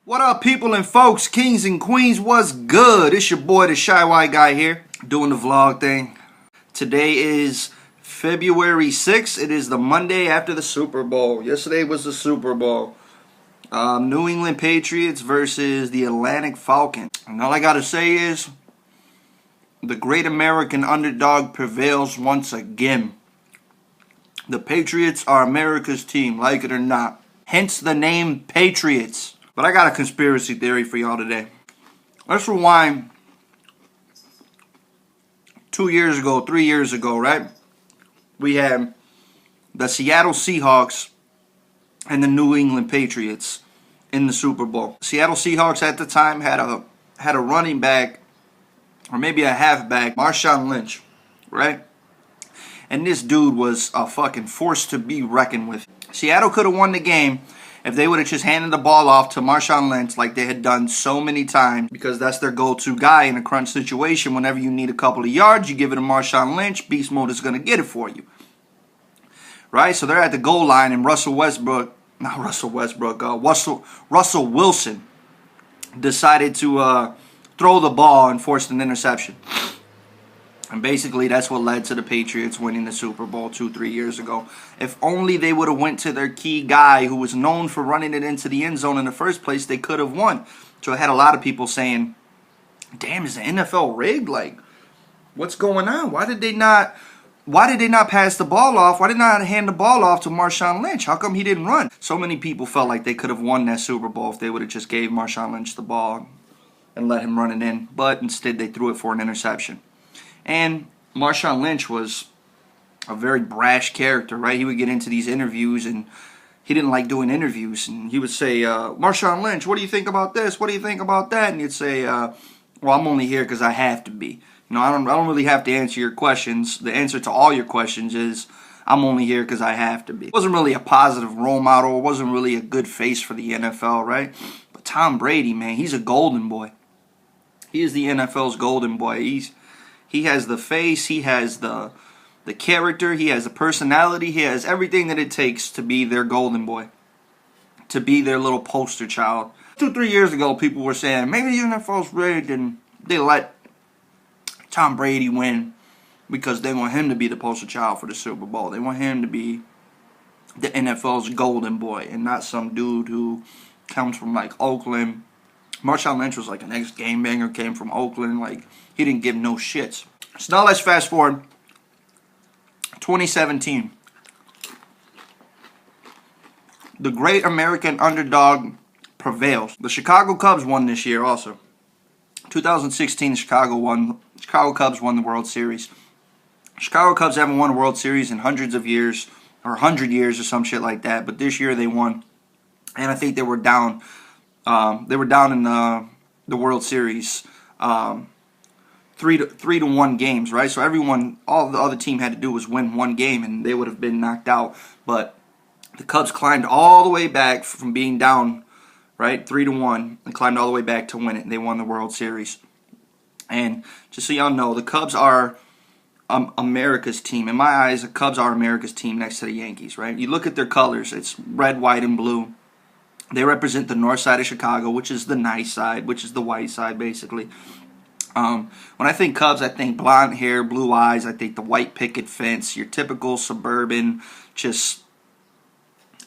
What up, people and folks, kings and queens, what's good? It's your boy, the Shy White Guy here, doing the vlog thing. Today is February 6th. It is the Monday after the Super Bowl. Yesterday was the Super Bowl. New England Patriots versus the Atlantic Falcons. And all I gotta say is, the great American underdog prevails once again. The Patriots are America's team, like it or not. Hence the name Patriots. But I got a conspiracy theory for y'all today. Let's rewind 3 years ago, right? We had the Seattle Seahawks and the New England Patriots in the Super Bowl. Seattle Seahawks at the time had a running back, or maybe a halfback, Marshawn Lynch, right? And this dude was a fucking force to be reckoned with. Seattle could have won the game if they would have just handed the ball off to Marshawn Lynch like they had done so many times, because that's their go-to guy in a crunch situation. Whenever you need a couple of yards, you give it to Marshawn Lynch. Beast mode is going to get it for you. Right? So they're at the goal line, and Russell Wilson decided to throw the ball and forced an interception. And basically, that's what led to the Patriots winning the Super Bowl 2-3 years ago. If only they would have went to their key guy who was known for running it into the end zone in the first place, they could have won. So I had a lot of people saying, damn, is the NFL rigged? Like, what's going on? Why did they not pass the ball off? Why did they not hand the ball off to Marshawn Lynch? How come he didn't run? So many people felt like they could have won that Super Bowl if they would have just gave Marshawn Lynch the ball and let him run it in. But instead, they threw it for an interception. And Marshawn Lynch was a very brash character, right? He would get into these interviews, and he didn't like doing interviews. And he would say, Marshawn Lynch, what do you think about this? What do you think about that? And he'd say, well, I'm only here because I have to be. You know, I don't really have to answer your questions. The answer to all your questions is, I'm only here because I have to be. It wasn't really a positive role model. It wasn't really a good face for the NFL, right? But Tom Brady, man, he's a golden boy. He is the NFL's golden boy. He has the face, he has the character, he has the personality, he has everything that it takes to be their golden boy, to be their little poster child. 2-3 years ago, people were saying, maybe the NFL's rigged, and they let Tom Brady win because they want him to be the poster child for the Super Bowl. They want him to be the NFL's golden boy and not some dude who comes from, like, Oakland. Marshawn Lynch was like an ex-gamebanger, came from Oakland. Like, he didn't give no shits. So now let's fast forward. 2017. The great American underdog prevails. The Chicago Cubs won this year also. 2016, Chicago Cubs won the World Series. Chicago Cubs haven't won a World Series in hundreds of years, or 100 years or some shit like that. But this year they won. And I think they were down. They were down in the World Series 3-1 games, right? So all the other team had to do was win one game, and they would have been knocked out. But the Cubs climbed all the way back from being down, right, 3-1, and climbed all the way back to win it. And they won the World Series. And just so y'all know, the Cubs are America's team. In my eyes, the Cubs are America's team next to the Yankees, right? You look at their colors; it's red, white, and blue. They represent the north side of Chicago, which is the nice side, which is the white side, basically. When I think Cubs, I think blonde hair, blue eyes. I think the white picket fence, your typical suburban,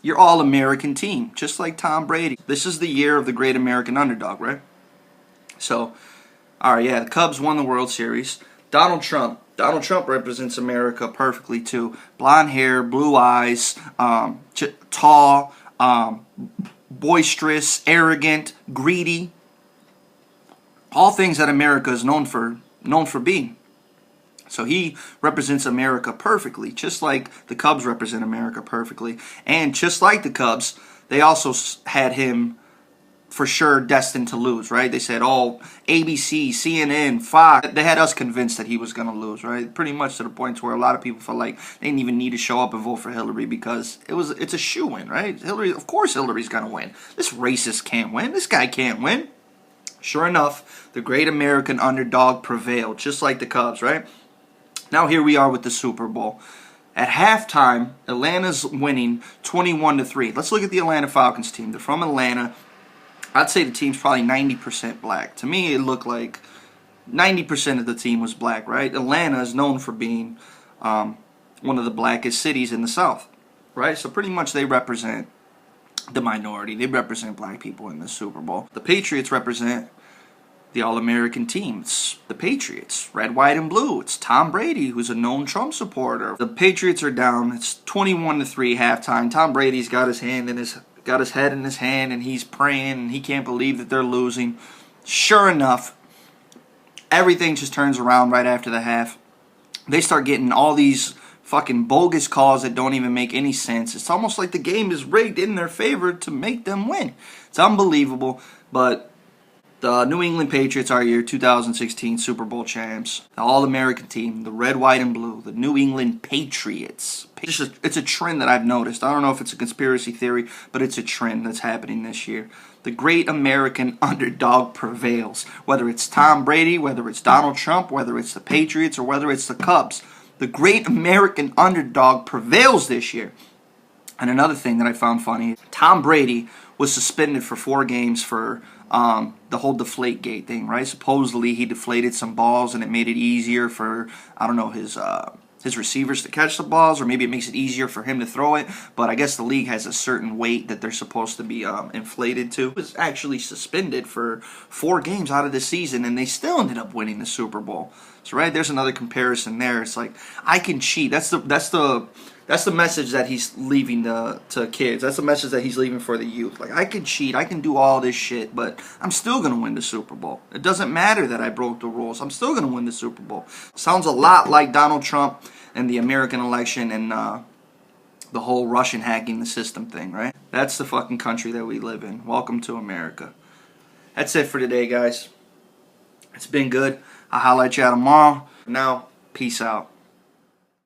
your all-American team, just like Tom Brady. This is the year of the great American underdog, right? So, all right, yeah, the Cubs won the World Series. Donald Trump represents America perfectly, too. Blonde hair, blue eyes, tall, boisterous, arrogant, greedy, all things that America is known for being. So he represents America perfectly, just like the Cubs represent America perfectly. And just like the Cubs, they also had him for sure destined to lose, right? They said, oh, ABC, CNN, Fox, they had us convinced that he was going to lose, right? Pretty much to the point where a lot of people felt like they didn't even need to show up and vote for Hillary because it's a shoo-in, right? Of course Hillary's going to win. This racist can't win. This guy can't win. Sure enough, the great American underdog prevailed, just like the Cubs, right? Now here we are with the Super Bowl. At halftime, Atlanta's winning 21-3. Let's look at the Atlanta Falcons team. They're from Atlanta. I'd say the team's probably 90% black. To me, it looked like 90% of the team was black, right? Atlanta is known for being one of the blackest cities in the South, right? So pretty much they represent the minority. They represent black people in the Super Bowl. The Patriots represent the All-American team. It's the Patriots, red, white, and blue. It's Tom Brady, who's a known Trump supporter. The Patriots are down. It's 21-3 halftime. Tom Brady's got his head in his hand, and he's praying, and he can't believe that they're losing. Sure enough, everything just turns around right after the half. They start getting all these fucking bogus calls that don't even make any sense. It's almost like the game is rigged in their favor to make them win. It's unbelievable, but the New England Patriots are your 2016 Super Bowl champs. The All-American team, the red, white, and blue, the New England Patriots. It's a trend that I've noticed. I don't know if it's a conspiracy theory, but it's a trend that's happening this year. The great American underdog prevails. Whether it's Tom Brady, whether it's Donald Trump, whether it's the Patriots, or whether it's the Cubs. The great American underdog prevails this year. And another thing that I found funny, Tom Brady was suspended for 4 games for the whole Deflategate thing, right? Supposedly he deflated some balls and it made it easier for, I don't know, his receivers to catch the balls, or maybe it makes it easier for him to throw it. But I guess the league has a certain weight that they're supposed to be inflated to. He was actually suspended for 4 games out of the season, and they still ended up winning the Super Bowl. So right, there's another comparison there. It's like, I can cheat. That's the message that he's leaving to kids. That's the message that he's leaving for the youth. Like, I can cheat, I can do all this shit, but I'm still going to win the Super Bowl. It doesn't matter that I broke the rules. I'm still going to win the Super Bowl. Sounds a lot like Donald Trump and the American election and the whole Russian hacking the system thing, right? That's the fucking country that we live in. Welcome to America. That's it for today, guys. It's been good. I'll holler at y'all tomorrow. Now, peace out.